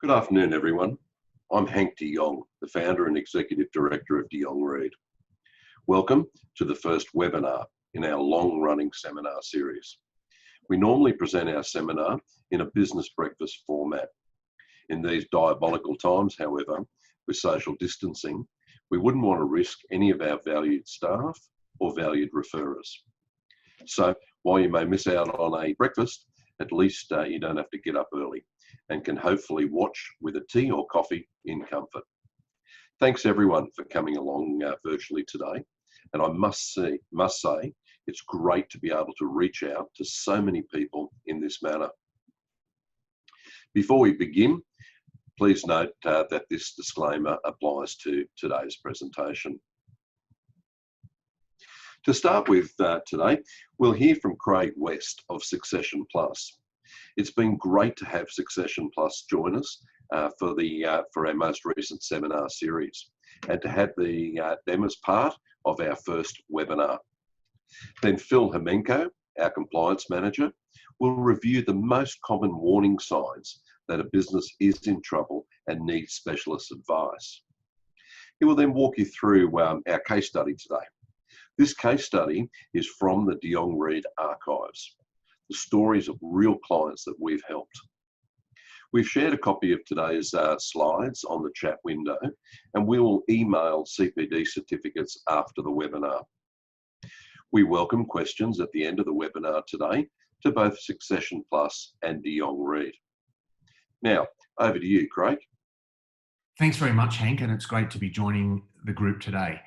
Good afternoon, everyone. I'm Hank de Jong, the founder and executive director of Jonge Read. Welcome to the first webinar in our long-running seminar series. We normally present our seminar in a business breakfast format. In these diabolical times, however, with social distancing, we wouldn't want to risk any of our valued staff or valued referrers. So while you may miss out on a breakfast, at least you don't have to get up early and can hopefully watch with a tea or coffee in comfort. Thanks everyone for coming along virtually today. And I must say, it's great to be able to reach out to so many people in this manner. Before we begin, please note that this disclaimer applies to today's presentation. To start with today, we'll hear from Craig West of Succession Plus. It's been great to have Succession Plus join us for our most recent seminar series and to have them as part of our first webinar. Then Phil Hemenko, our compliance manager, will review the most common warning signs that a business is in trouble and needs specialist advice. He will then walk you through our case study today. This case study is from the Jonge Read archives, the stories of real clients that we've helped. We've shared a copy of today's slides on the chat window, and we will email CPD certificates after the webinar. We welcome questions at the end of the webinar today to both Succession Plus and Jonge Read. Now, over to you, Craig. Thanks very much, Hank, and it's great to be joining the group today.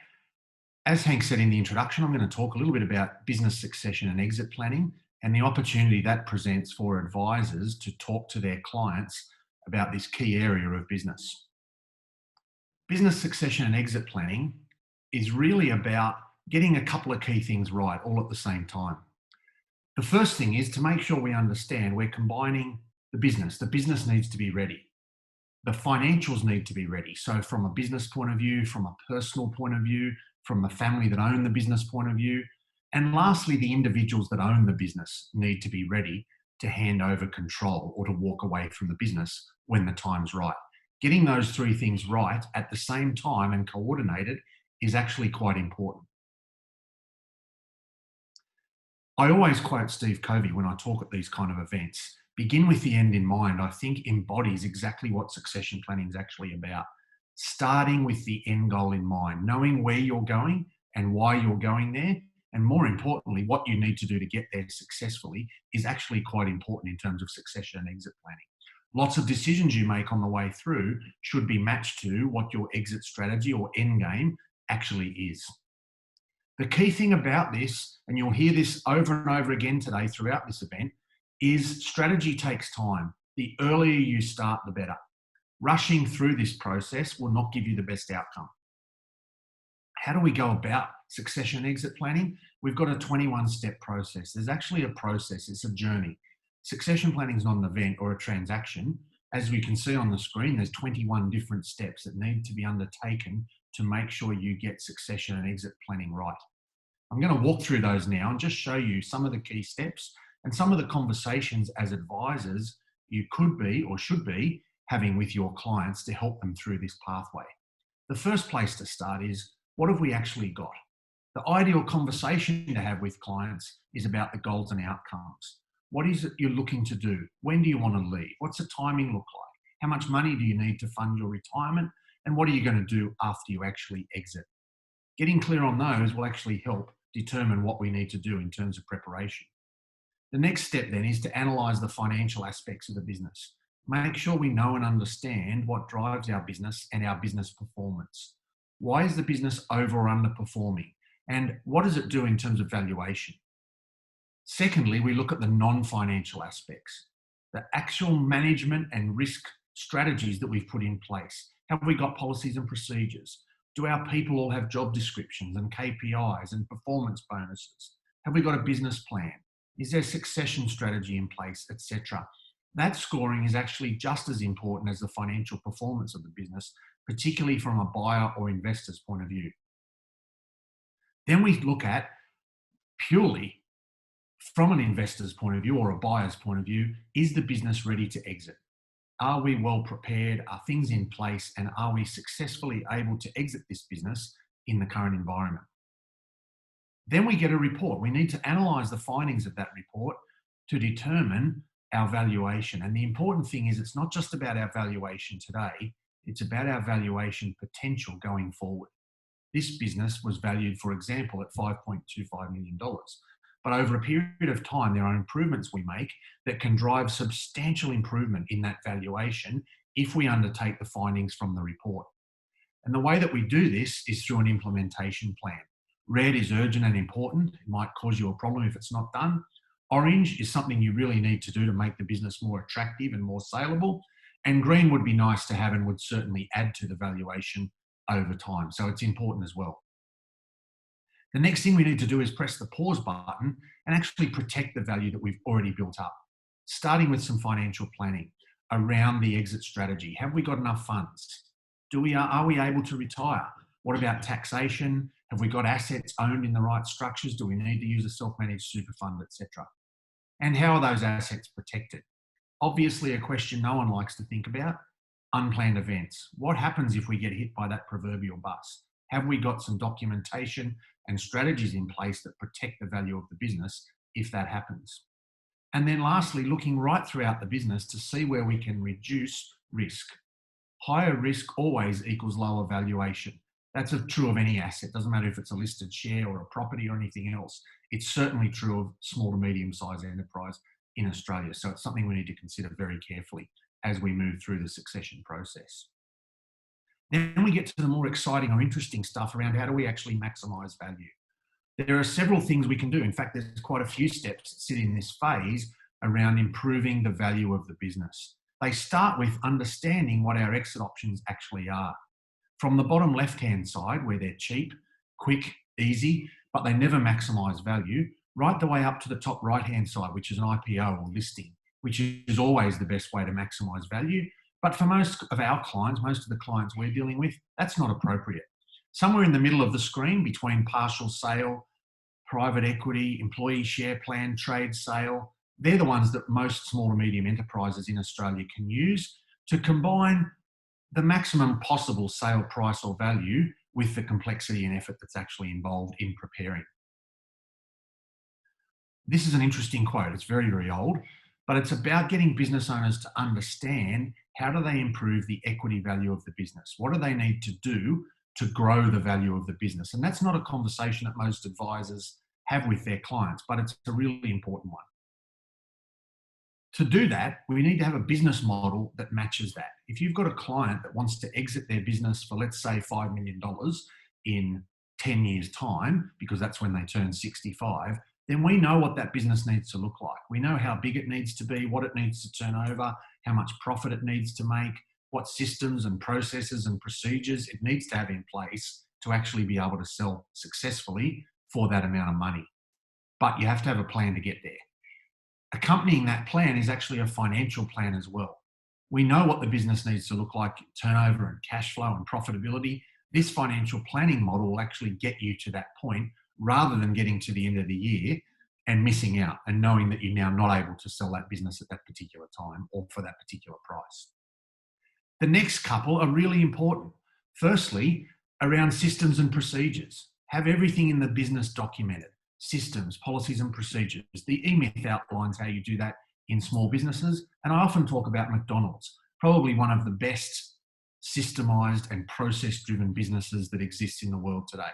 As Hank said in the introduction, I'm going to talk a little bit about business succession and exit planning and the opportunity that presents for advisors to talk to their clients about this key area of business. Business succession and exit planning is really about getting a couple of key things right all at the same time. The first thing is to make sure we understand we're combining the business. The business needs to be ready. The financials need to be ready. So from a business point of view, from a personal point of view, from the family that own the business point of view, and lastly, the individuals that own the business need to be ready to hand over control or to walk away from the business when the time's right. Getting those three things right at the same time and coordinated is actually quite important. I always quote Steve Covey when I talk at these kind of events. Begin with the end in mind, I think embodies exactly what succession planning is actually about. Starting with the end goal in mind, knowing where you're going and why you're going there, and more importantly, what you need to do to get there successfully is actually quite important in terms of succession and exit planning. Lots of decisions you make on the way through should be matched to what your exit strategy or end game actually is. The key thing about this, and you'll hear this over and over again today throughout this event, is strategy takes time. The earlier you start, the better. Rushing through this process will not give you the best outcome. How do we go about succession and exit planning? We've got a 21-step process. There's actually a process, it's a journey. Succession planning is not an event or a transaction. As we can see on the screen, there's 21 different steps that need to be undertaken to make sure you get succession and exit planning right. I'm going to walk through those now and just show you some of the key steps and some of the conversations as advisors you could be or should be having with your clients to help them through this pathway. The first place to start is, what have we actually got? The ideal conversation to have with clients is about the goals and outcomes. What is it you're looking to do? When do you want to leave? What's the timing look like? How much money do you need to fund your retirement? And what are you going to do after you actually exit? Getting clear on those will actually help determine what we need to do in terms of preparation. The next step then is to analyse the financial aspects of the business. Make sure we know and understand what drives our business and our business performance. Why is the business over or underperforming? And what does it do in terms of valuation? Secondly, we look at the non-financial aspects, the actual management and risk strategies that we've put in place. Have we got policies and procedures? Do our people all have job descriptions and KPIs and performance bonuses? Have we got a business plan? Is there a succession strategy in place, etc.? That scoring is actually just as important as the financial performance of the business, particularly from a buyer or investor's point of view. Then we look at purely from an investor's point of view or a buyer's point of view, is the business ready to exit? Are we well prepared? Are things in place? And are we successfully able to exit this business in the current environment? Then we get a report. We need to analyse the findings of that report to determine our valuation. And the important thing is it's not just about our valuation today, it's about our valuation potential going forward. This business was valued, for example, at $5.25 million. But over a period of time, there are improvements we make that can drive substantial improvement in that valuation if we undertake the findings from the report. And the way that we do this is through an implementation plan. Red is urgent and important. It might cause you a problem if it's not done. Orange is something you really need to do to make the business more attractive and more saleable. And green would be nice to have and would certainly add to the valuation over time. So it's important as well. The next thing we need to do is press the pause button and actually protect the value that we've already built up, starting with some financial planning around the exit strategy. Have we got enough funds? Are we able to retire? What about taxation? Have we got assets owned in the right structures? Do we need to use a self-managed super fund, etc.? And how are those assets protected? Obviously, a question no one likes to think about, unplanned events. What happens if we get hit by that proverbial bus? Have we got some documentation and strategies in place that protect the value of the business if that happens? And then lastly, looking right throughout the business to see where we can reduce risk. Higher risk always equals lower valuation. That's true of any asset. Doesn't matter if it's a listed share or a property or anything else. It's certainly true of small to medium-sized enterprise in Australia. So it's something we need to consider very carefully as we move through the succession process. Then we get to the more exciting or interesting stuff around how do we actually maximise value. There are several things we can do. In fact, there's quite a few steps that sit in this phase around improving the value of the business. They start with understanding what our exit options actually are. From the bottom left-hand side, where they're cheap, quick, easy, but they never maximise value, right the way up to the top right-hand side, which is an IPO or listing, which is always the best way to maximise value. But for most of our clients, most of the clients we're dealing with, that's not appropriate. Somewhere in the middle of the screen between partial sale, private equity, employee share plan, trade sale, they're the ones that most small and medium enterprises in Australia can use to combine the maximum possible sale price or value with the complexity and effort that's actually involved in preparing. This is an interesting quote. It's very, very old, but it's about getting business owners to understand how do they improve the equity value of the business? What do they need to do to grow the value of the business? And that's not a conversation that most advisors have with their clients, but it's a really important one. To do that, we need to have a business model that matches that. If you've got a client that wants to exit their business for, let's say, $5 million in 10 years' time, because that's when they turn 65, then we know what that business needs to look like. We know how big it needs to be, what it needs to turn over, how much profit it needs to make, what systems and processes and procedures it needs to have in place to actually be able to sell successfully for that amount of money. But you have to have a plan to get there. Accompanying that plan is actually a financial plan as well. We know what the business needs to look like, turnover and cash flow and profitability. This financial planning model will actually get you to that point rather than getting to the end of the year and missing out and knowing that you're now not able to sell that business at that particular time or for that particular price. The next couple are really important. Firstly, around systems and procedures. Have everything in the business documented. Systems, policies and procedures. The E-Myth outlines how you do that in small businesses. And I often talk about McDonald's, probably one of the best systemized and process-driven businesses that exists in the world today.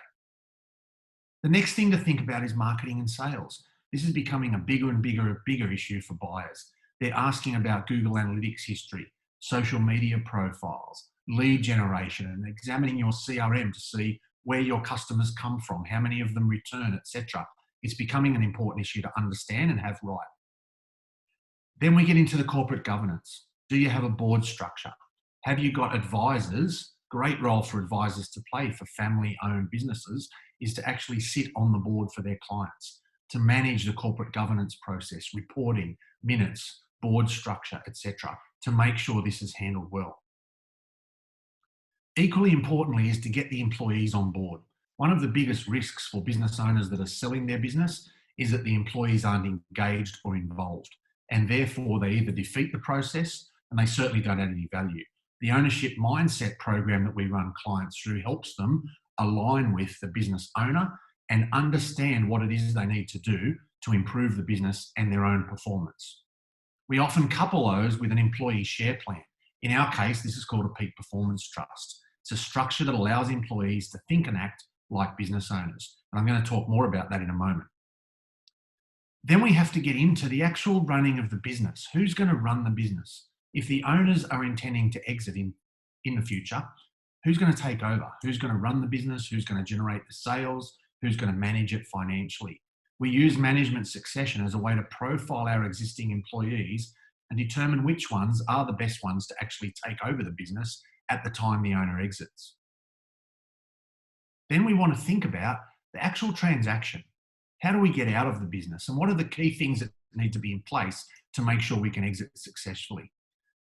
The next thing to think about is marketing and sales. This is becoming a bigger and bigger issue for buyers. They're asking about Google Analytics history, social media profiles, lead generation, and examining your CRM to see where your customers come from, how many of them return, etc. It's becoming an important issue to understand and have right. Then we get into the corporate governance. Do you have a board structure? Have you got advisors? Great role for advisors to play for family-owned businesses is to actually sit on the board for their clients, to manage the corporate governance process, reporting, minutes, board structure, etc., to make sure this is handled well. Equally importantly is to get the employees on board. One of the biggest risks for business owners that are selling their business is that the employees aren't engaged or involved, and therefore they either defeat the process and they certainly don't add any value. The ownership mindset program that we run clients through helps them align with the business owner and understand what it is they need to do to improve the business and their own performance. We often couple those with an employee share plan. In our case, this is called a peak performance trust. It's a structure that allows employees to think and act like business owners. And I'm going to talk more about that in a moment. Then we have to get into the actual running of the business. Who's going to run the business? If the owners are intending to exit in the future, who's going to take over? Who's going to run the business? Who's going to generate the sales? Who's going to manage it financially? We use management succession as a way to profile our existing employees and determine which ones are the best ones to actually take over the business at the time the owner exits. Then we want to think about the actual transaction. How do we get out of the business? And what are the key things that need to be in place to make sure we can exit successfully?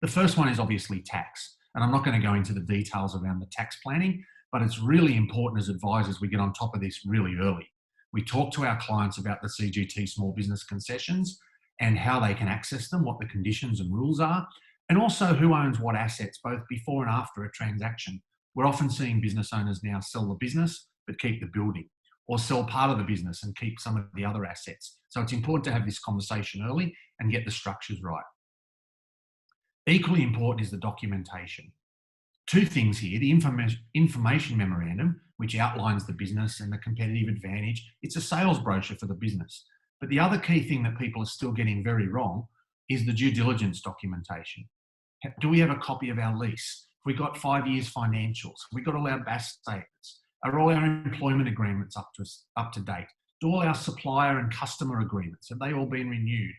The first one is obviously tax. And I'm not going to go into the details around the tax planning, but it's really important as advisors we get on top of this really early. We talk to our clients about the CGT small business concessions and how they can access them, what the conditions and rules are, and also who owns what assets, both before and after a transaction. We're often seeing business owners now sell the business, but keep the building, or sell part of the business and keep some of the other assets. So it's important to have this conversation early and get the structures right. Equally important is the documentation. Two things here: the information memorandum, which outlines the business and the competitive advantage. It's a sales brochure for the business. But the other key thing that people are still getting very wrong is the due diligence documentation. Do we have a copy of our lease? Have we got 5 years financials? Have we got all our BAS statements? Are all our employment agreements up to date? Do all our supplier and customer agreements, have they all been renewed?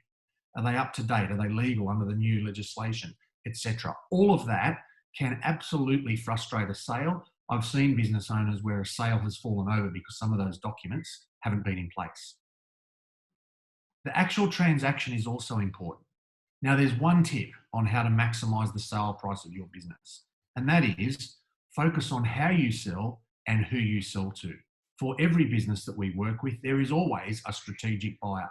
Are they up to date? Are they legal under the new legislation, etc.? All of that can absolutely frustrate a sale. I've seen business owners where a sale has fallen over because some of those documents haven't been in place. The actual transaction is also important. Now, there's one tip on how to maximize the sale price of your business, and that is focus on how you sell and who you sell to. For every business that we work with, there is always a strategic buyer.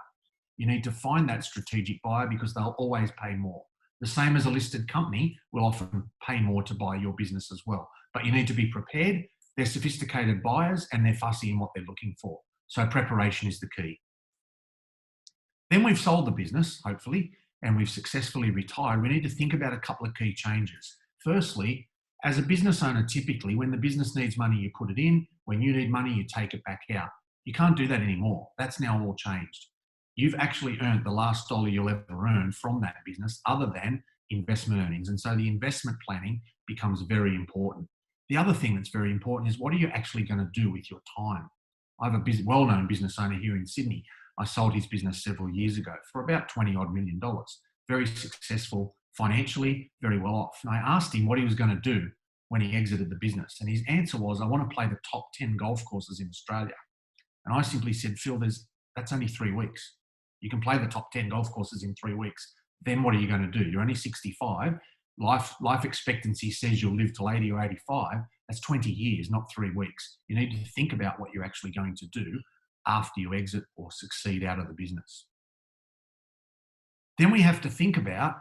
You need to find that strategic buyer because they'll always pay more. The same as a listed company will often pay more to buy your business as well. But you need to be prepared. They're sophisticated buyers and they're fussy in what they're looking for. So preparation is the key. Then we've sold the business, hopefully, and we've successfully retired. We need to think about a couple of key changes. Firstly, as a business owner, typically when the business needs money, you put it in. When you need money, you take it back out. You can't do that anymore. That's now all changed. You've actually earned the last dollar you'll ever earn from that business other than investment earnings. And so the investment planning becomes very important. The other thing that's very important is what are you actually going to do with your time? I have a well-known business owner here in Sydney. I sold his business several years ago for about $20-odd million. Very successful financially, very well off. And I asked him what he was going to do when he exited the business. And his answer was, I want to play the top 10 golf courses in Australia. And I simply said, Phil, that's only 3 weeks. You can play the top 10 golf courses in 3 weeks. Then what are you going to do? You're only 65. Life expectancy says you'll live till 80 or 85. That's 20 years, not 3 weeks. You need to think about what you're actually going to do after you exit or succeed out of the business. Then we have to think about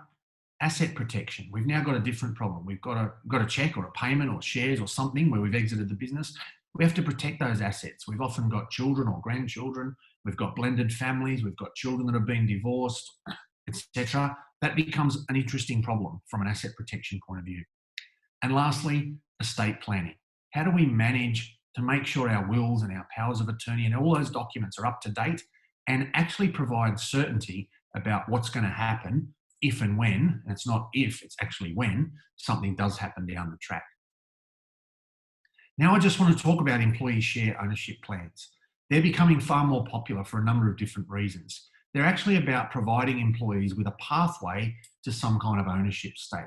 asset protection. We've now got a different problem. We've got a check or a payment or shares or something where we've exited the business. We have to protect those assets. We've often got children or grandchildren. We've got blended families. We've got children that have been divorced, etc. That becomes an interesting problem from an asset protection point of view. And lastly, estate planning. How do we manage to make sure our wills and our powers of attorney and all those documents are up to date and actually provide certainty about what's going to happen if and when, and it's not if, it's actually when, something does happen down the track. Now I just want to talk about employee share ownership plans. They're becoming far more popular for a number of different reasons. They're actually about providing employees with a pathway to some kind of ownership stake.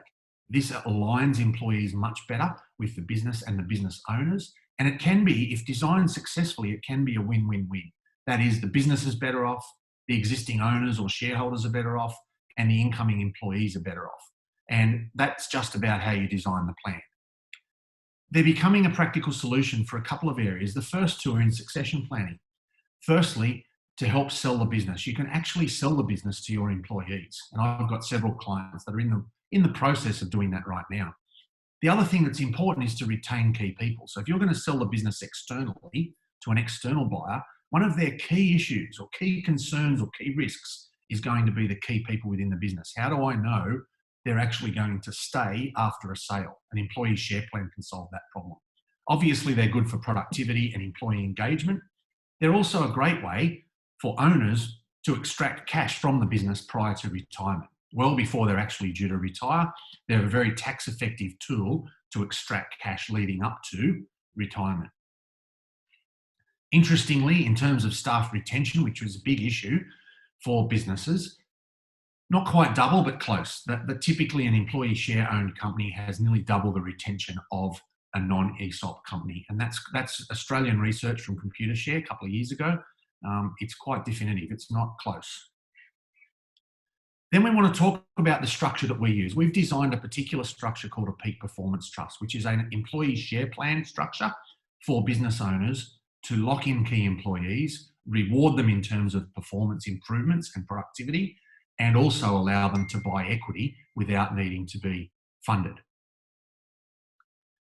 This aligns employees much better with the business and the business owners. And it can be, if designed successfully, it can be a win-win-win. That is, the business is better off, the existing owners or shareholders are better off, and the incoming employees are better off. And that's just about how you design the plan. They're becoming a practical solution for a couple of areas. The first two are in succession planning. Firstly, to help sell the business. You can actually sell the business to your employees. And I've got several clients that are in in the process of doing that right now. The other thing that's important is to retain key people. So if you're going to sell the business externally to an external buyer, one of their key issues or key concerns or key risks is going to be the key people within the business. How do I know they're actually going to stay after a sale? An employee share plan can solve that problem. Obviously, they're good for productivity and employee engagement. They're also a great way for owners to extract cash from the business prior to retirement. Well before they're actually due to retire, they're a very tax-effective tool to extract cash leading up to retirement. Interestingly, in terms of staff retention, which was a big issue for businesses, not quite double, but close. That typically an employee share-owned company has nearly double the retention of a non-ESOP company. And that's Australian research from Computershare a couple of years ago. It's quite definitive. It's not close. Then we want to talk about the structure that we use. We've designed a particular structure called a peak performance trust, which is an employee share plan structure for business owners to lock in key employees, reward them in terms of performance improvements and productivity, and also allow them to buy equity without needing to be funded.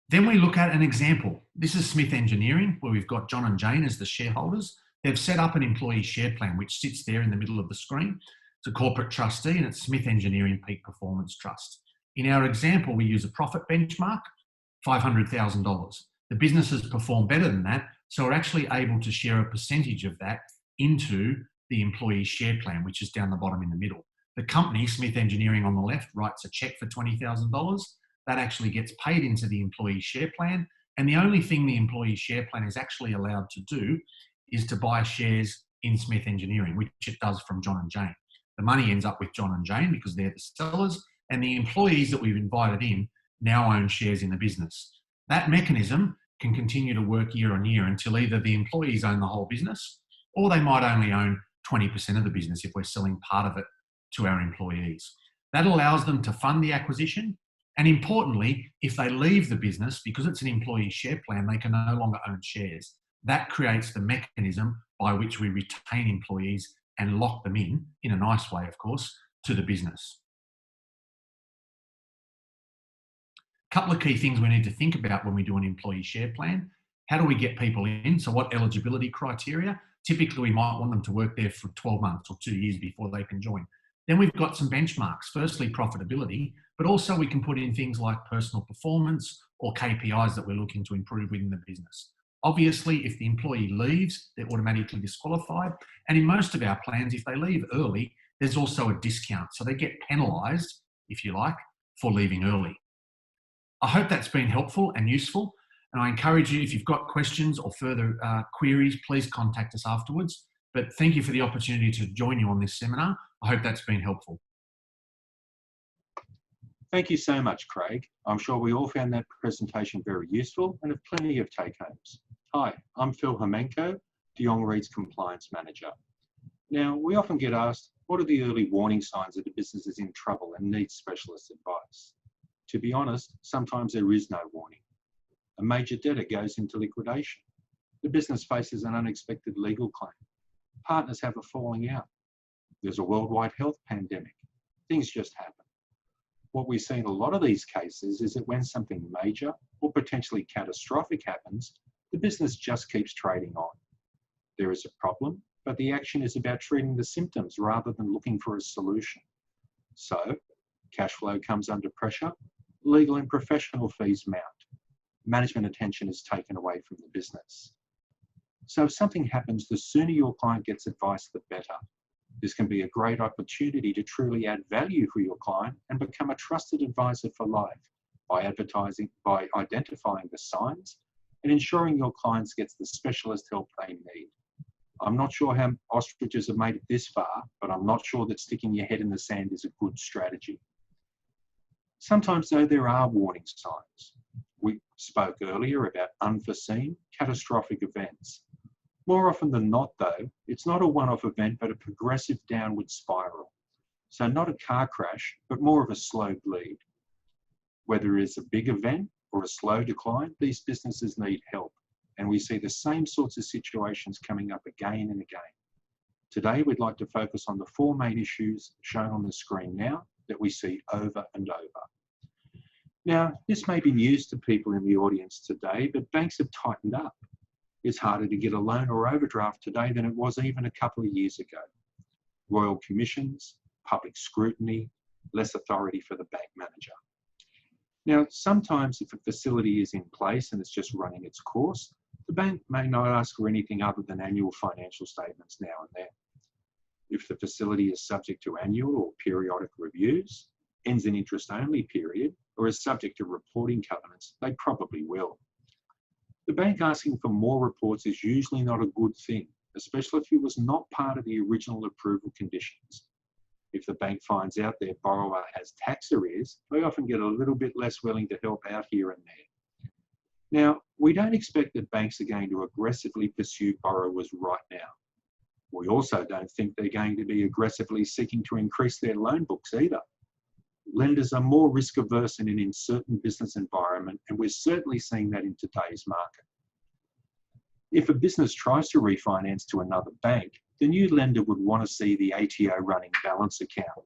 Then we look at an example. This is Smith Engineering, where we've got John and Jane as the shareholders. They've set up an employee share plan, which sits there in the middle of the screen. It's a corporate trustee, and it's Smith Engineering Peak Performance Trust. In our example, we use a profit benchmark, $500,000. The business has performed better than that, so we're actually able to share a percentage of that into the employee share plan, which is down the bottom in the middle. The company, Smith Engineering on the left, writes a check for $20,000. That actually gets paid into the employee share plan. And the only thing the employee share plan is actually allowed to do is to buy shares in Smith Engineering, which it does from John and Jane. The money ends up with John and Jane because they're the sellers, and the employees that we've invited in now own shares in the business. That mechanism can continue to work year on year until either the employees own the whole business, or they might only own 20% of the business if we're selling part of it to our employees. That allows them to fund the acquisition. And importantly, if they leave the business, because it's an employee share plan, they can no longer own shares. That creates the mechanism by which we retain employees and lock them in a nice way, of course, to the business. A couple of key things we need to think about when we do an employee share plan. How do we get people in? So what eligibility criteria? Typically, we might want them to work there for 12 months or 2 years before they can join. Then we've got some benchmarks. Firstly, profitability, but also we can put in things like personal performance or KPIs that we're looking to improve within the business. Obviously, if the employee leaves, they're automatically disqualified. And in most of our plans, if they leave early, there's also a discount. So they get penalised, if you like, for leaving early. I hope that's been helpful and useful. And I encourage you, if you've got questions or further queries, please contact us afterwards. But thank you for the opportunity to join you on this seminar. I hope that's been helpful. Thank you so much, Craig. I'm sure we all found that presentation very useful and have plenty of take-homes. Hi, I'm Phil Homenko, Jonge Read's Compliance Manager. Now, we often get asked, what are the early warning signs that a business is in trouble and needs specialist advice? To be honest, sometimes there is no warning. A major debtor goes into liquidation. The business faces an unexpected legal claim. Partners have a falling out. There's a worldwide health pandemic. Things just happen. What we see in a lot of these cases is that when something major or potentially catastrophic happens, the business just keeps trading on. There is a problem, but the action is about treating the symptoms rather than looking for a solution. So, cash flow comes under pressure, legal and professional fees mount. Management attention is taken away from the business. So if something happens, the sooner your client gets advice, the better. This can be a great opportunity to truly add value for your client and become a trusted advisor for life by identifying the signs and ensuring your clients get the specialist help they need. I'm not sure how ostriches have made it this far, but I'm not sure that sticking your head in the sand is a good strategy. Sometimes, though, there are warning signs. We spoke earlier about unforeseen, catastrophic events. More often than not, though, it's not a one-off event, but a progressive downward spiral. So not a car crash, but more of a slow bleed. Whether it is a big event or a slow decline, these businesses need help. And we see the same sorts of situations coming up again and again. Today, we'd like to focus on the 4 main issues shown on the screen now that we see over and over. Now, this may be news to people in the audience today, but banks have tightened up. It's harder to get a loan or overdraft today than it was even a couple of years ago. Royal commissions, public scrutiny, less authority for the bank manager. Now, sometimes if a facility is in place and it's just running its course, the bank may not ask for anything other than annual financial statements now and then. If the facility is subject to annual or periodic reviews, ends an interest-only period, or is subject to reporting covenants, they probably will. The bank asking for more reports is usually not a good thing, especially if it was not part of the original approval conditions. If the bank finds out their borrower has tax arrears, they often get a little bit less willing to help out here and there. Now, we don't expect that banks are going to aggressively pursue borrowers right now. We also don't think they're going to be aggressively seeking to increase their loan books either. Lenders are more risk averse in an uncertain business environment, and we're certainly seeing that in today's market. If a business tries to refinance to another bank, the new lender would want to see the ATO running balance account.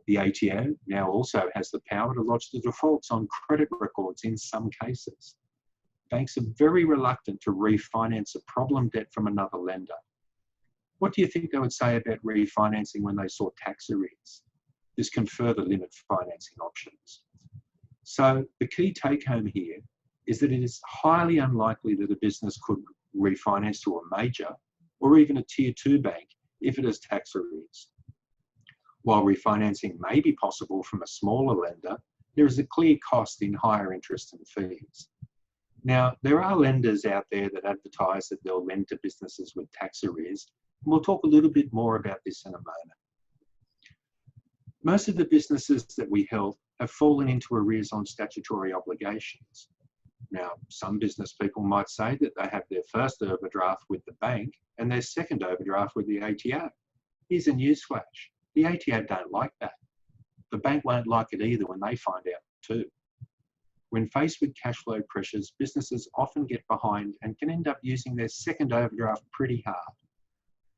The ATO now also has the power to lodge the defaults on credit records in some cases. Banks are very reluctant to refinance a problem debt from another lender. What do you think they would say about refinancing when they saw tax arrears? This can further limit financing options. So the key take home here is that it is highly unlikely that a business could refinance to a major or even a tier 2 bank if it has tax arrears. While refinancing may be possible from a smaller lender, there is a clear cost in higher interest and fees. Now, there are lenders out there that advertise that they'll lend to businesses with tax arrears, and we'll talk a little bit more about this in a moment. Most of the businesses that we help have fallen into arrears on statutory obligations. Now, some business people might say that they have their first overdraft with the bank and their second overdraft with the ATO. Here's a newsflash. The ATO don't like that. The bank won't like it either when they find out too. When faced with cash flow pressures, businesses often get behind and can end up using their second overdraft pretty hard.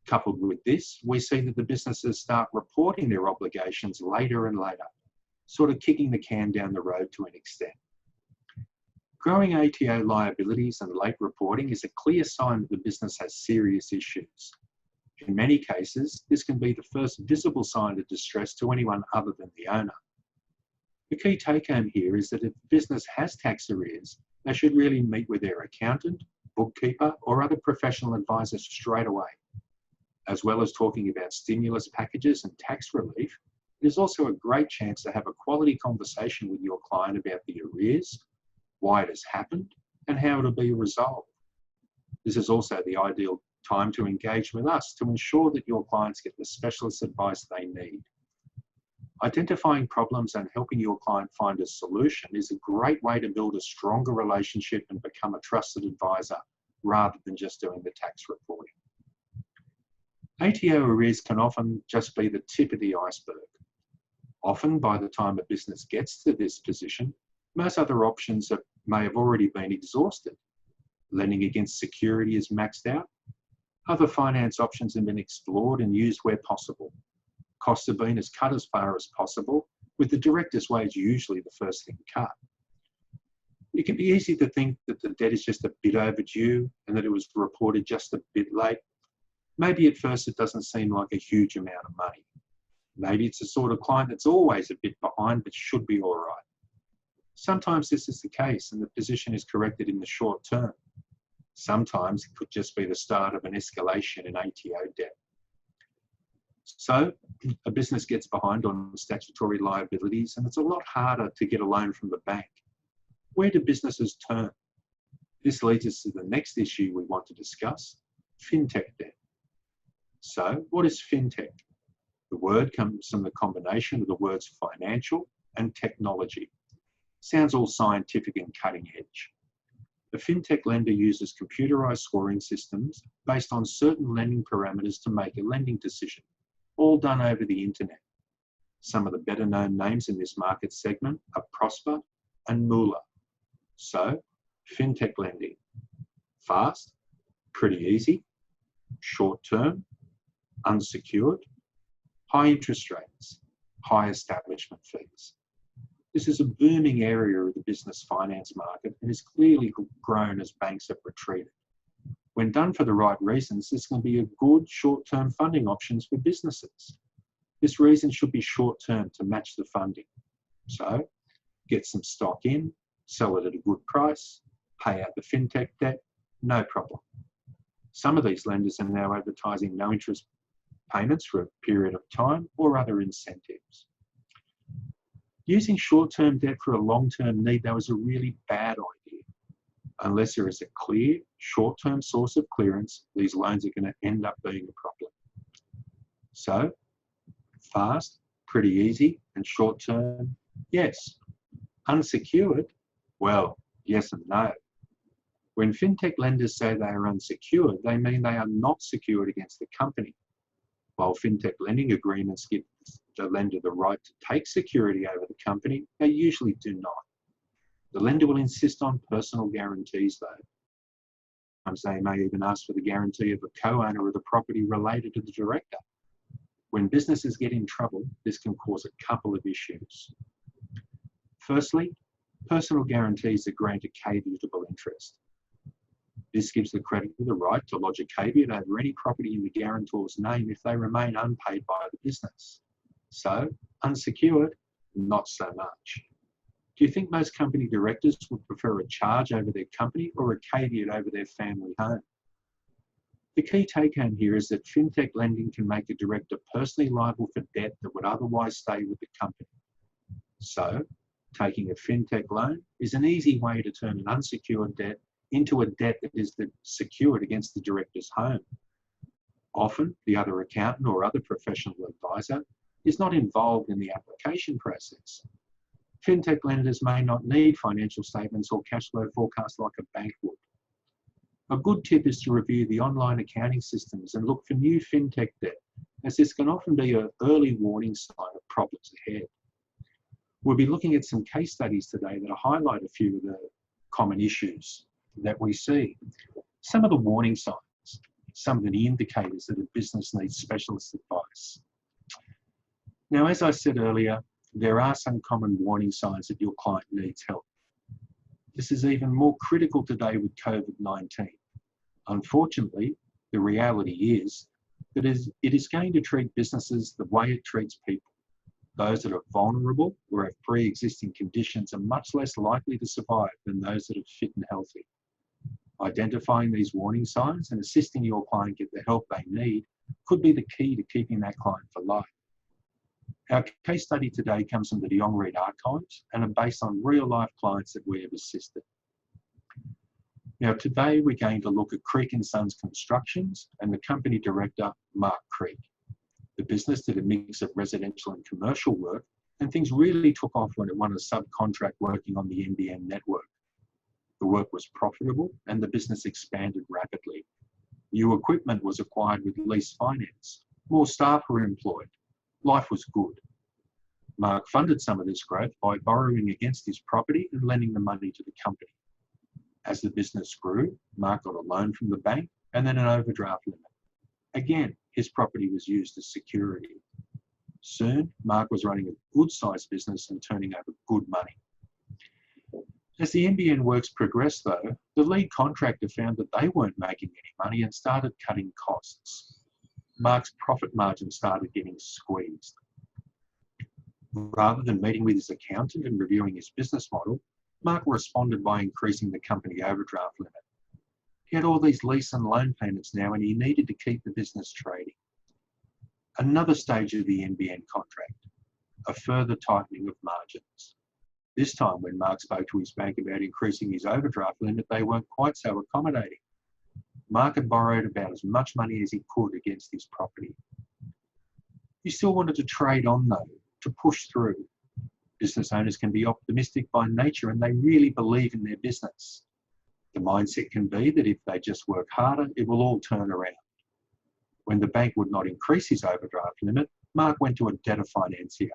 Coupled with this, we see that the businesses start reporting their obligations later and later, sort of kicking the can down the road to an extent. Growing ATO liabilities and late reporting is a clear sign that the business has serious issues. In many cases, this can be the first visible sign of distress to anyone other than the owner. The key take-home here is that if the business has tax arrears, they should really meet with their accountant, bookkeeper, or other professional advisor straight away. As well as talking about stimulus packages and tax relief, it is also a great chance to have a quality conversation with your client about the arrears, why it has happened, and how it will be resolved. This is also the ideal time to engage with us to ensure that your clients get the specialist advice they need. Identifying problems and helping your client find a solution is a great way to build a stronger relationship and become a trusted advisor rather than just doing the tax reporting. ATO arrears can often just be the tip of the iceberg. Often, by the time a business gets to this position, most other options may have already been exhausted. Lending against security is maxed out. Other finance options have been explored and used where possible. Costs have been as cut as far as possible, with the director's wage usually the first thing cut. It can be easy to think that the debt is just a bit overdue and that it was reported just a bit late. Maybe at first it doesn't seem like a huge amount of money. Maybe it's the sort of client that's always a bit behind but should be all right. Sometimes this is the case and the position is corrected in the short term. Sometimes it could just be the start of an escalation in ATO debt. So a business gets behind on statutory liabilities and it's a lot harder to get a loan from the bank. Where do businesses turn? This leads us to the next issue we want to discuss, fintech debt. So what is fintech? The word comes from the combination of the words financial and technology. Sounds all scientific and cutting edge. The fintech lender uses computerized scoring systems based on certain lending parameters to make a lending decision, all done over the internet. Some of the better known names in this market segment are Prosper and Moolah. So, fintech lending. Fast, pretty easy, short term, unsecured, high interest rates, high establishment fees. This is a booming area of the business finance market and has clearly grown as banks have retreated. When done for the right reasons, this can be a good short-term funding options for businesses. This reason should be short-term to match the funding. So, get some stock in, sell it at a good price, pay out the fintech debt, no problem. Some of these lenders are now advertising no interest payments for a period of time or other incentives. Using short-term debt for a long-term need, though, is a really bad idea. Unless there is a clear, short-term source of clearance, these loans are going to end up being a problem. So, fast, pretty easy, and short-term, yes. Unsecured, well, yes and no. When fintech lenders say they are unsecured, they mean they are not secured against the company. While fintech lending agreements give the lender the right to take security over the company, they usually do not. The lender will insist on personal guarantees though. Sometimes they may even ask for the guarantee of a co-owner of the property related to the director. When businesses get in trouble, this can cause a couple of issues. Firstly, personal guarantees are granted caveatable interest. This gives the creditor the right to lodge a caveat over any property in the guarantor's name if they remain unpaid by the business. So, unsecured, not so much. Do you think most company directors would prefer a charge over their company or a caveat over their family home? The key take-home here is that fintech lending can make a director personally liable for debt that would otherwise stay with the company. So, taking a fintech loan is an easy way to turn an unsecured debt into a debt that is secured against the director's home. Often, the other accountant or other professional advisor is not involved in the application process. Fintech lenders may not need financial statements or cash flow forecasts like a bank would. A good tip is to review the online accounting systems and look for new fintech debt, as this can often be an early warning sign of problems ahead. We'll be looking at some case studies today that highlight a few of the common issues that we see. Some of the warning signs, some of the indicators that a business needs specialist advice. Now, as I said earlier, there are some common warning signs that your client needs help. This is even more critical today with COVID-19. Unfortunately, the reality is that it is going to treat businesses the way it treats people. Those that are vulnerable or have pre-existing conditions are much less likely to survive than those that are fit and healthy. Identifying these warning signs and assisting your client get the help they need could be the key to keeping that client for life. Our case study today comes from the Jonge Read archives and are based on real-life clients that we have assisted. Now, today we're going to look at Creek & Sons Constructions and the company director, Mark Creek. The business did a mix of residential and commercial work, and things really took off when it won a subcontract working on the NBN network. The work was profitable and the business expanded rapidly. New equipment was acquired with lease finance. More staff were employed. Life was good. Mark funded some of this growth by borrowing against his property and lending the money to the company. As the business grew, Mark got a loan from the bank and then an overdraft limit. Again, his property was used as security. Soon, Mark was running a good-sized business and turning over good money. As the NBN works progressed, though, the lead contractor found that they weren't making any money and started cutting costs. Mark's profit margin started getting squeezed. Rather than meeting with his accountant and reviewing his business model, Mark responded by increasing the company overdraft limit. He had all these lease and loan payments now, and he needed to keep the business trading. Another stage of the NBN contract, a further tightening of margins. This time, when Mark spoke to his bank about increasing his overdraft limit, they weren't quite so accommodating. Mark had borrowed about as much money as he could against his property. He still wanted to trade on, though, to push through. Business owners can be optimistic by nature, and they really believe in their business. The mindset can be that if they just work harder, it will all turn around. When the bank would not increase his overdraft limit, Mark went to a debtor financier.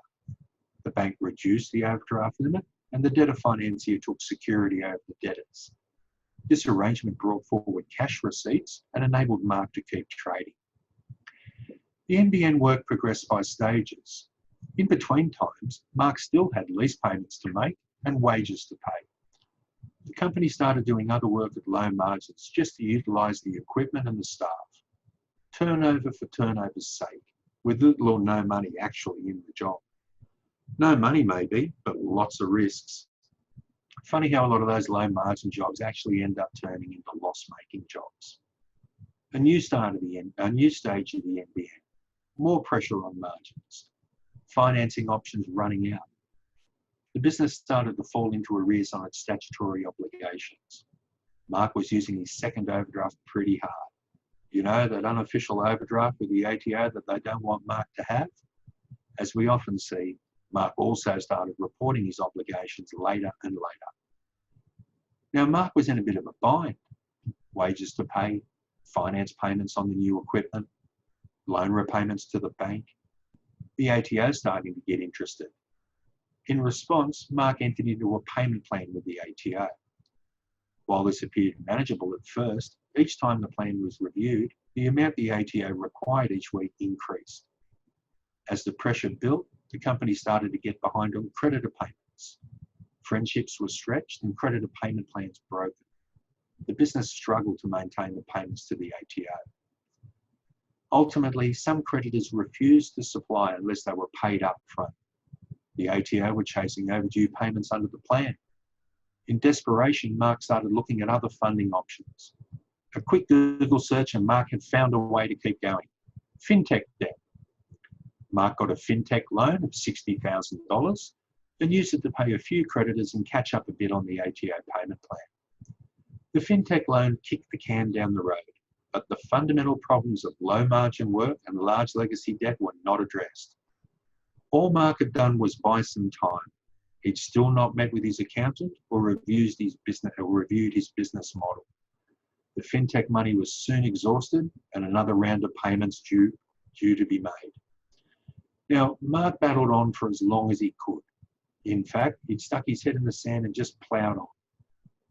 The bank reduced the overdraft limit, and the debtor financier took security over the debtors. This arrangement brought forward cash receipts and enabled Mark to keep trading. The NBN work progressed by stages. In between times, Mark still had lease payments to make and wages to pay. The company started doing other work at low margins just to utilise the equipment and the staff. Turnover for turnover's sake, with little or no money actually in the job. No money maybe, but lots of risks. Funny how a lot of those low margin jobs actually end up turning into loss-making jobs. A new stage of the NBN, more pressure on margins, financing options running out. The business started to fall into arrears on its statutory obligations. Mark was using his second overdraft pretty hard. You know, that unofficial overdraft with the ATO that they don't want Mark to have? As we often see, Mark also started reporting his obligations later and later. Now, Mark was in a bit of a bind. Wages to pay, finance payments on the new equipment, loan repayments to the bank. The ATO starting to get interested. In response, Mark entered into a payment plan with the ATO. While this appeared manageable at first, each time the plan was reviewed, the amount the ATO required each week increased. As the pressure built, the company started to get behind on creditor payments. Friendships were stretched and creditor payment plans broken. The business struggled to maintain the payments to the ATO. Ultimately, some creditors refused to supply unless they were paid up front. The ATO were chasing overdue payments under the plan. In desperation, Mark started looking at other funding options. A quick Google search and Mark had found a way to keep going. Fintech debt. Mark got a Fintech loan of $60,000 and used it to pay a few creditors and catch up a bit on the ATO payment plan. The Fintech loan kicked the can down the road, but the fundamental problems of low margin work and large legacy debt were not addressed. All Mark had done was buy some time. He'd still not met with his accountant or reviewed his business model. The Fintech money was soon exhausted and another round of payments due to be made. Now, Mark battled on for as long as he could. In fact, he'd stuck his head in the sand and just ploughed on.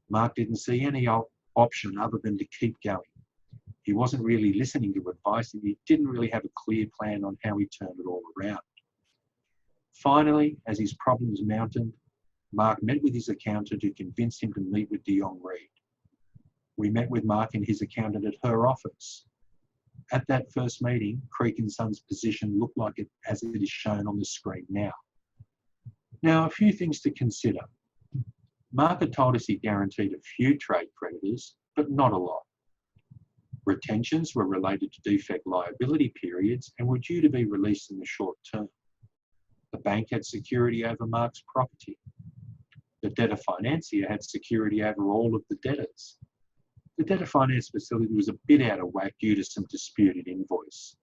Mark didn't see any option other than to keep going. He wasn't really listening to advice and he didn't really have a clear plan on how he turned it all around. Finally, as his problems mounted, Mark met with his accountant who convinced him to meet with Jonge Read. We met with Mark and his accountant at her office. At that first meeting, Creek & Sons' position looked like it as it is shown on the screen now. Now, a few things to consider. Mark had told us he guaranteed a few trade creditors, but not a lot. Retentions were related to defect liability periods and were due to be released in the short term. The bank had security over Mark's property. The debtor financier had security over all of the debtors. The debtor finance facility was a bit out of whack due to some disputed invoice.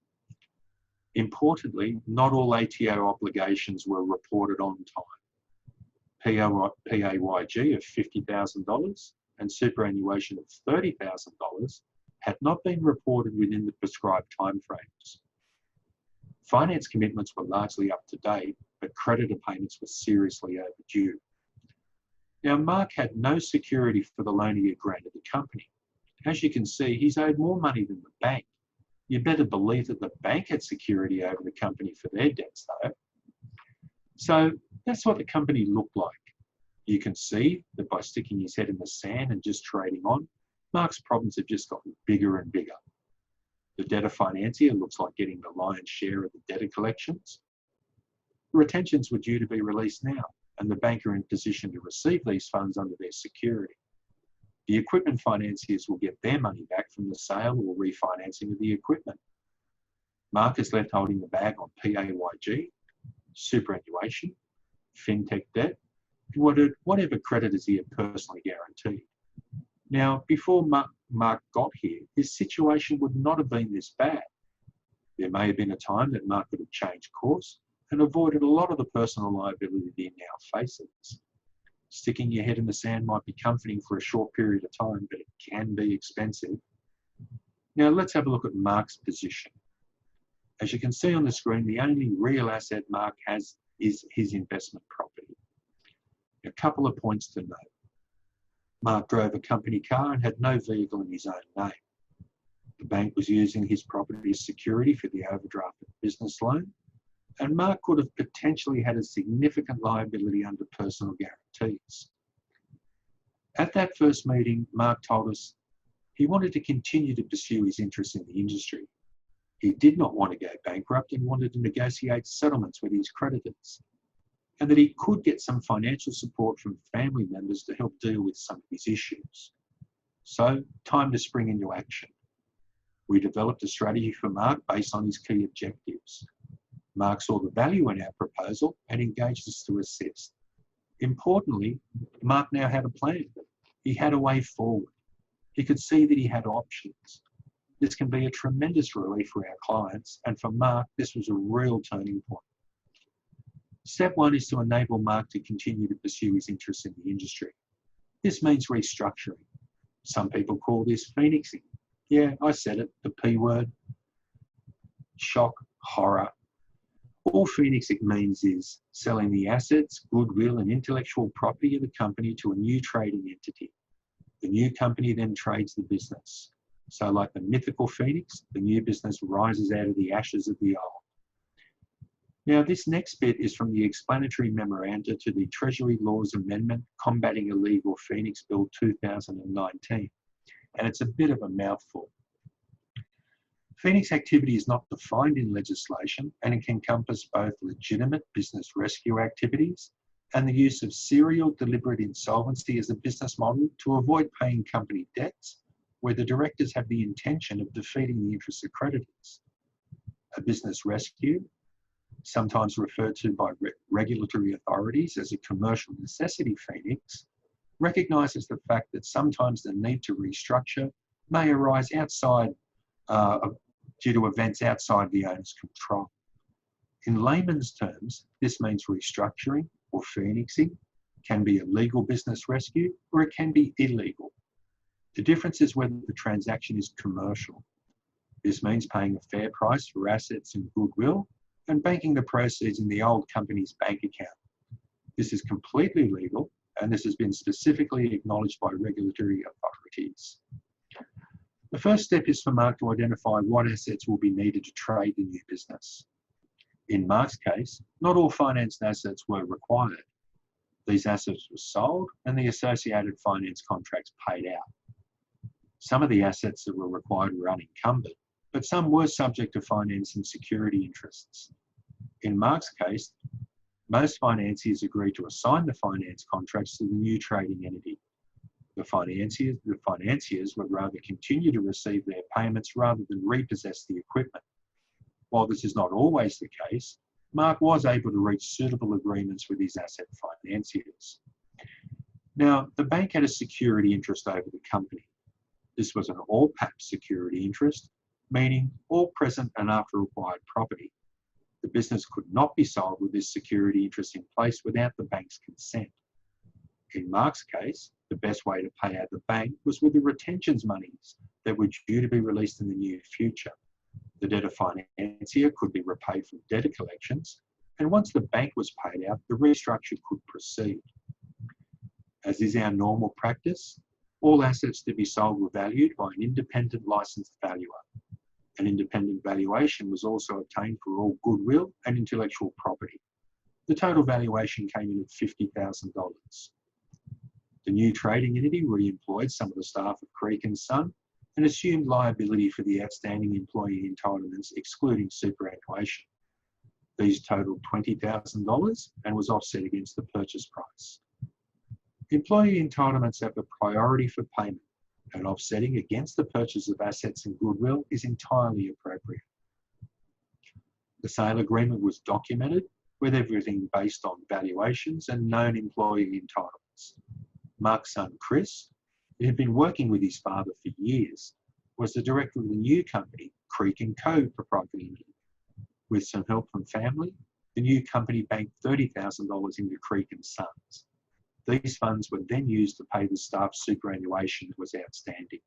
Importantly, not all ATO obligations were reported on time. PAYG of $50,000 and superannuation of $30,000 had not been reported within the prescribed timeframes. Finance commitments were largely up to date, but creditor payments were seriously overdue. Now, Mark had no security for the loan he had granted the company. As you can see, he's owed more money than the bank. You better believe that the bank had security over the company for their debts, though. So that's what the company looked like. You can see that by sticking his head in the sand and just trading on, Mark's problems have just gotten bigger and bigger. The debtor financier looks like getting the lion's share of the debtor collections. Retentions were due to be released now, and the bank are in position to receive these funds under their security. The equipment financiers will get their money back from the sale or refinancing of the equipment. Mark is left holding the bag on PAYG, superannuation, Fintech debt, and whatever creditors he had personally guaranteed. Now, before Mark got here, his situation would not have been this bad. There may have been a time that Mark could have changed course and avoided a lot of the personal liability he now faces. Sticking your head in the sand might be comforting for a short period of time, but it can be expensive. Now let's have a look at Mark's position. As you can see on the screen, the only real asset Mark has is his investment property. A couple of points to note. Mark drove a company car and had no vehicle in his own name. The bank was using his property as security for the overdraft business loan. and Mark could have potentially had a significant liability under personal guarantees. At that first meeting, Mark told us he wanted to continue to pursue his interests in the industry. He did not want to go bankrupt and wanted to negotiate settlements with his creditors, and that he could get some financial support from family members to help deal with some of his issues. So, time to spring into action. We developed a strategy for Mark based on his key objectives. Mark saw the value in our proposal and engaged us to assist. Importantly, Mark now had a plan. He had a way forward. He could see that he had options. This can be a tremendous relief for our clients, and for Mark, this was a real turning point. Step one is to enable Mark to continue to pursue his interests in the industry. This means restructuring. Some people call this phoenixing. Yeah, I said it, the P word. Shock, horror. All phoenixing means is selling the assets, goodwill, and intellectual property of the company to a new trading entity. The new company then trades the business. So like the mythical phoenix, the new business rises out of the ashes of the old. Now, this next bit is from the explanatory memoranda to the Treasury Laws Amendment Combating Illegal Phoenix Bill 2019, and it's a bit of a mouthful. Phoenix activity is not defined in legislation, and it can encompass both legitimate business rescue activities and the use of serial deliberate insolvency as a business model to avoid paying company debts, where the directors have the intention of defeating the interests of creditors. A business rescue, sometimes referred to by regulatory authorities as a commercial necessity phoenix, recognises the fact that sometimes the need to restructure may arise outside due to events outside the owner's control. In layman's terms, this means restructuring or phoenixing can be a legal business rescue or it can be illegal. The difference is whether the transaction is commercial. This means paying a fair price for assets and goodwill and banking the proceeds in the old company's bank account. This is completely legal, and this has been specifically acknowledged by regulatory authorities. The first step is for Mark to identify what assets will be needed to trade the new business. In Mark's case, not all financed assets were required. These assets were sold and the associated finance contracts paid out. Some of the assets that were required were unencumbered, but some were subject to finance and security interests. In Mark's case, most financiers agreed to assign the finance contracts to the new trading entity. The financiers would rather continue to receive their payments rather than repossess the equipment. While this is not always the case, Mark was able to reach suitable agreements with his asset financiers. Now, the bank had a security interest over the company. This was an all-PAP security interest, meaning all present and after acquired property. The business could not be sold with this security interest in place without the bank's consent. In Mark's case, the best way to pay out the bank was with the retentions monies that were due to be released in the near future. The debtor financier could be repaid from debtor collections, and once the bank was paid out, the restructure could proceed. As is our normal practice, all assets to be sold were valued by an independent licensed valuer. An independent valuation was also obtained for all goodwill and intellectual property. The total valuation came in at $50,000. The new trading entity re-employed some of the staff of Creek & Son and assumed liability for the outstanding employee entitlements, excluding superannuation. These totaled $20,000 and was offset against the purchase price. Employee entitlements have a priority for payment, and offsetting against the purchase of assets and goodwill is entirely appropriate. The sale agreement was documented with everything based on valuations and known employee entitlements. Mark's son, Chris, who had been working with his father for years, was the director of the new company, Creek & Co. Proprietary Limited. With some help from family, the new company banked $30,000 into Creek & Sons. These funds were then used to pay the staff's superannuation that was outstanding.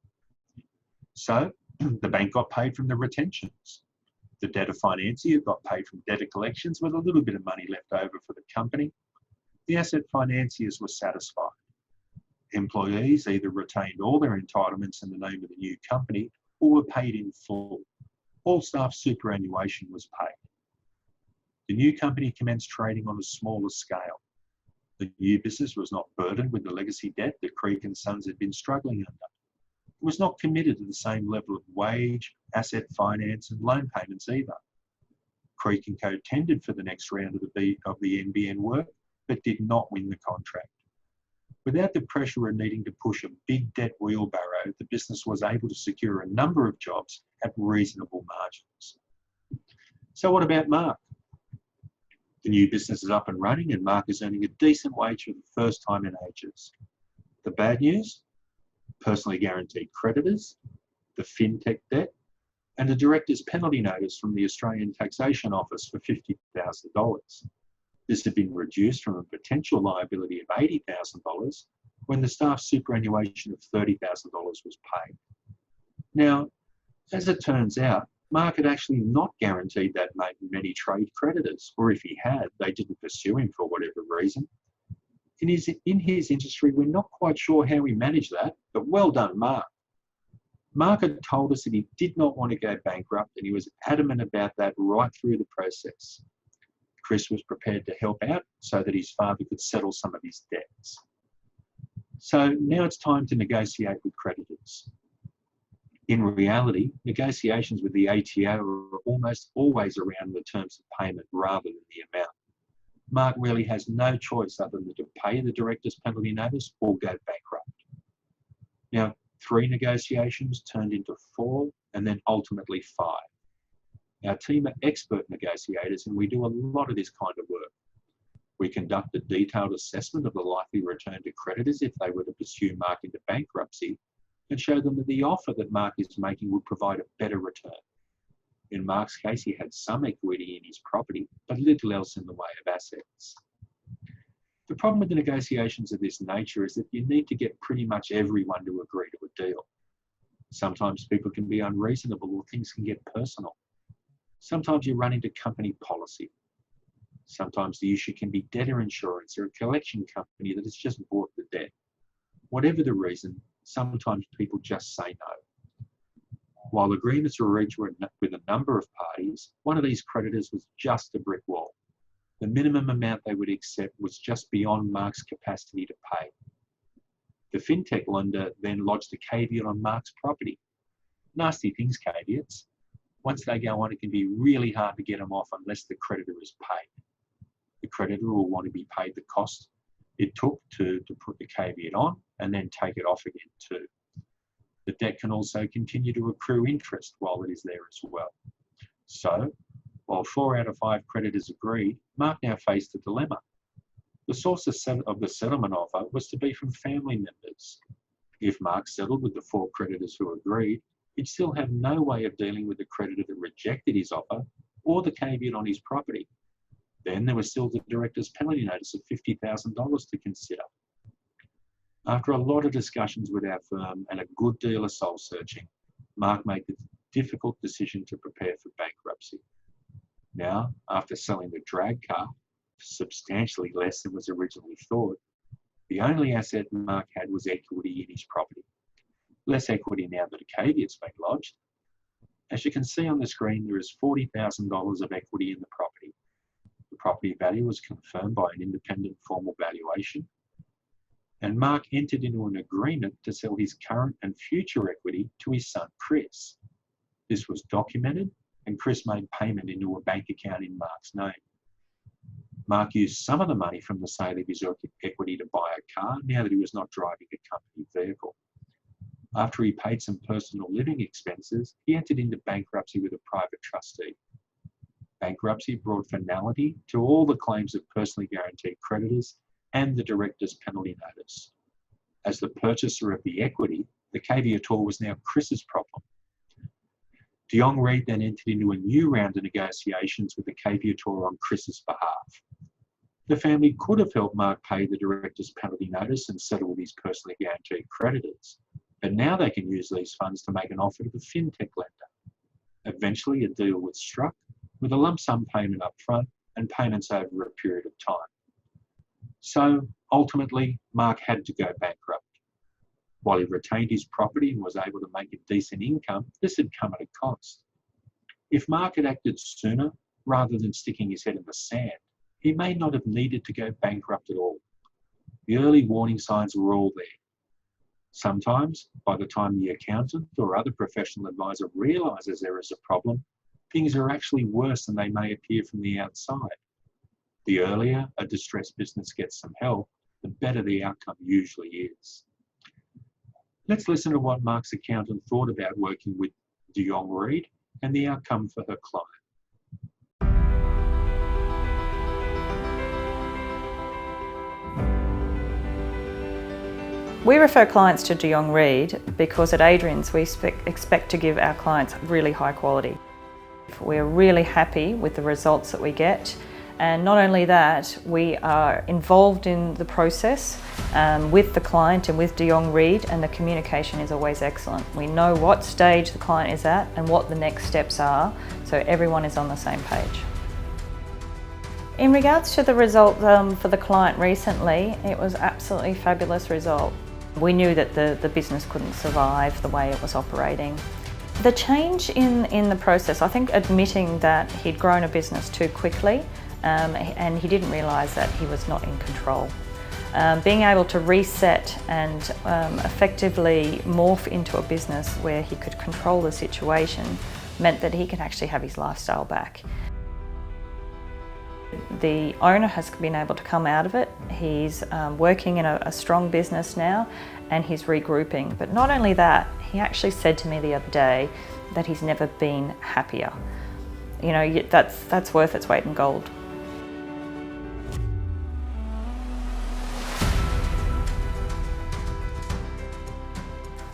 So, the bank got paid from the retentions. The debtor financier got paid from debtor collections with a little bit of money left over for the company. The asset financiers were satisfied. Employees either retained all their entitlements in the name of the new company or were paid in full. All staff superannuation was paid. The new company commenced trading on a smaller scale. The new business was not burdened with the legacy debt that Creek and Sons had been struggling under. It was not committed to the same level of wage, asset finance and loan payments either. Creek & Co tendered for the next round of the NBN work, but did not win the contract. Without the pressure of needing to push a big debt wheelbarrow, the business was able to secure a number of jobs at reasonable margins. So what about Mark? The new business is up and running and Mark is earning a decent wage for the first time in ages. The bad news? Personally guaranteed creditors, the Fintech debt, and a director's penalty notice from the Australian Taxation Office for $50,000. This had been reduced from a potential liability of $80,000 when the staff superannuation of $30,000 was paid. Now, as it turns out, Mark had actually not guaranteed that many trade creditors, or if he had, they didn't pursue him for whatever reason. In his industry, we're not quite sure how he managed that, but well done, Mark. Mark had told us that he did not want to go bankrupt, and he was adamant about that right through the process. Chris was prepared to help out so that his father could settle some of his debts. So now it's time to negotiate with creditors. In reality, negotiations with the ATO are almost always around the terms of payment rather than the amount. Mark really has no choice other than to pay the director's penalty notice or go bankrupt. Now, 3 negotiations turned into 4 and then ultimately 5. Our team are expert negotiators and we do a lot of this kind of work. We conduct a detailed assessment of the likely return to creditors if they were to pursue Mark into bankruptcy and show them that the offer that Mark is making would provide a better return. In Mark's case, he had some equity in his property, but little else in the way of assets. The problem with the negotiations of this nature is that you need to get pretty much everyone to agree to a deal. Sometimes people can be unreasonable or things can get personal. Sometimes you run into company policy. Sometimes the issue can be debtor insurance or a collection company that has just bought the debt. Whatever the reason, sometimes people just say no. While agreements were reached with a number of parties, one of these creditors was just a brick wall. The minimum amount they would accept was just beyond Mark's capacity to pay. The Fintech lender then lodged a caveat on Mark's property. Nasty things, caveats. Once they go on, it can be really hard to get them off unless the creditor is paid. The creditor will want to be paid the cost it took to put the caveat on and then take it off again too. The debt can also continue to accrue interest while it is there as well. So, while 4 out of 5 creditors agreed, Mark now faced a dilemma. The source of the settlement offer was to be from family members. If Mark settled with the 4 creditors who agreed, he'd still have no way of dealing with the creditor that rejected his offer or the caveat on his property. Then there was still the director's penalty notice of $50,000 to consider. After a lot of discussions with our firm and a good deal of soul searching, Mark made the difficult decision to prepare for bankruptcy. Now, after selling the drag car for substantially less than was originally thought, the only asset Mark had was equity in his property. Less equity now that a caveat's been lodged. As you can see on the screen, there is $40,000 of equity in the property. The property value was confirmed by an independent formal valuation, and Mark entered into an agreement to sell his current and future equity to his son, Chris. This was documented, and Chris made payment into a bank account in Mark's name. Mark used some of the money from the sale of his equity to buy a car now that he was not driving a company vehicle. After he paid some personal living expenses, he entered into bankruptcy with a private trustee. Bankruptcy brought finality to all the claims of personally guaranteed creditors and the director's penalty notice. As the purchaser of the equity, the caveator was now Chris's problem. Jonge Read then entered into a new round of negotiations with the caveator on Chris's behalf. The family could have helped Mark pay the director's penalty notice and settle with his personally guaranteed creditors, but now they can use these funds to make an offer to the Fintech lender. Eventually, a deal was struck with a lump sum payment up front and payments over a period of time. So ultimately, Mark had to go bankrupt. While he retained his property and was able to make a decent income, this had come at a cost. If Mark had acted sooner, rather than sticking his head in the sand, he may not have needed to go bankrupt at all. The early warning signs were all there. Sometimes, by the time the accountant or other professional advisor realises there is a problem, things are actually worse than they may appear from the outside. The earlier a distressed business gets some help, the better the outcome usually is. Let's listen to what Mark's accountant thought about working with Jonge Read and the outcome for her client. We refer clients to Jonge Read because at Adrian's we expect to give our clients really high quality. We're really happy with the results that we get, and not only that, we are involved in the process with the client and with Jonge Read, and the communication is always excellent. We know what stage the client is at and what the next steps are, so everyone is on the same page. In regards to the result for the client recently, it was absolutely fabulous result. We knew that the business couldn't survive the way it was operating. The change in the process, I think admitting that he'd grown a business too quickly and he didn't realise that he was not in control. Being able to reset and effectively morph into a business where he could control the situation meant that he could actually have his lifestyle back. The owner has been able to come out of it. He's working in a strong business now, and he's regrouping. But not only that, he actually said to me the other day that he's never been happier. You know, that's worth its weight in gold.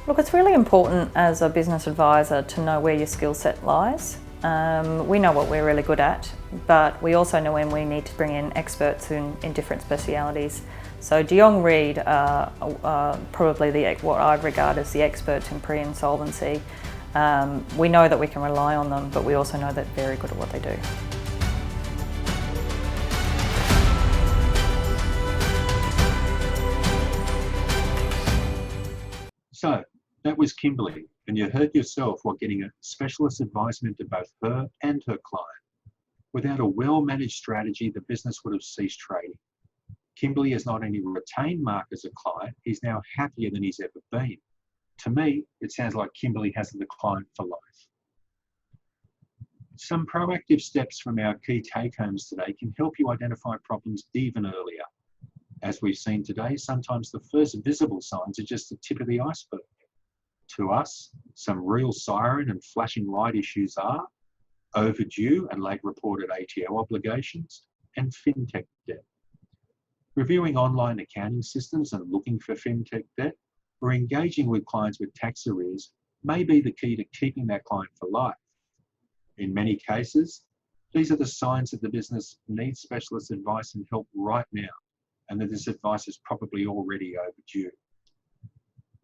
Look, it's really important as a business advisor to know where your skill set lies. We know what we're really good at, but we also know when we need to bring in experts in different specialities. So Jonge Read are probably what I regard as the experts in pre-insolvency. We know that we can rely on them, but we also know that they're very good at what they do. So that was Kimberly, and you heard yourself what getting a specialist advice meant to both her and her client. Without a well-managed strategy, the business would have ceased trading. Kimberly has not only retained Mark as a client, he's now happier than he's ever been. To me, it sounds like Kimberly has the client for life. Some proactive steps from our key take-homes today can help you identify problems even earlier. As we've seen today, sometimes the first visible signs are just the tip of the iceberg. To us, some real siren and flashing light issues are overdue and late reported ATO obligations and fintech debt. Reviewing online accounting systems and looking for fintech debt, or engaging with clients with tax arrears may be the key to keeping that client for life. In many cases, these are the signs that the business needs specialist advice and help right now, and that this advice is probably already overdue.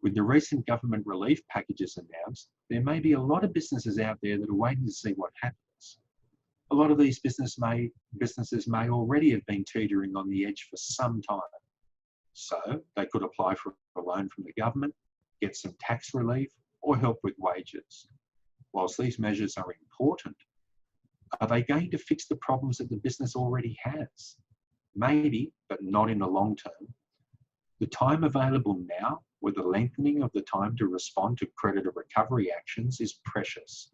With the recent government relief packages announced, there may be a lot of businesses out there that are waiting to see what happens. A lot of these businesses may already have been teetering on the edge for some time. So they could apply for a loan from the government, get some tax relief, or help with wages. Whilst these measures are important, are they going to fix the problems that the business already has? Maybe, but not in the long term. The time available now, with the lengthening of the time to respond to creditor recovery actions, is precious.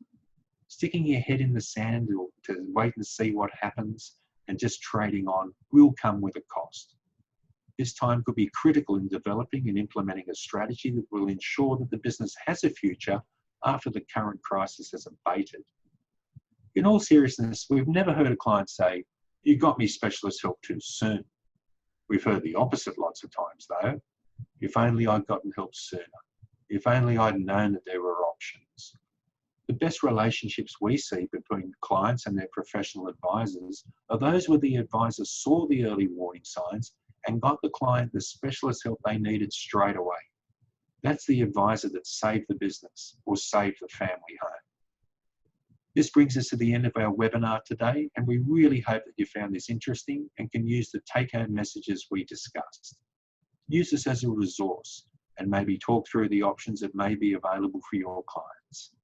Sticking your head in the sand to wait and see what happens and just trading on will come with a cost. This time could be critical in developing and implementing a strategy that will ensure that the business has a future after the current crisis has abated. In all seriousness, we've never heard a client say, "You got me specialist help too soon." We've heard the opposite lots of times though. "If only I'd gotten help sooner. If only I'd known that there were options." The best relationships we see between clients and their professional advisors are those where the advisor saw the early warning signs and got the client the specialist help they needed straight away. That's the advisor that saved the business or saved the family home. This brings us to the end of our webinar today, and we really hope that you found this interesting and can use the take-home messages we discussed. Use this as a resource and maybe talk through the options that may be available for your clients.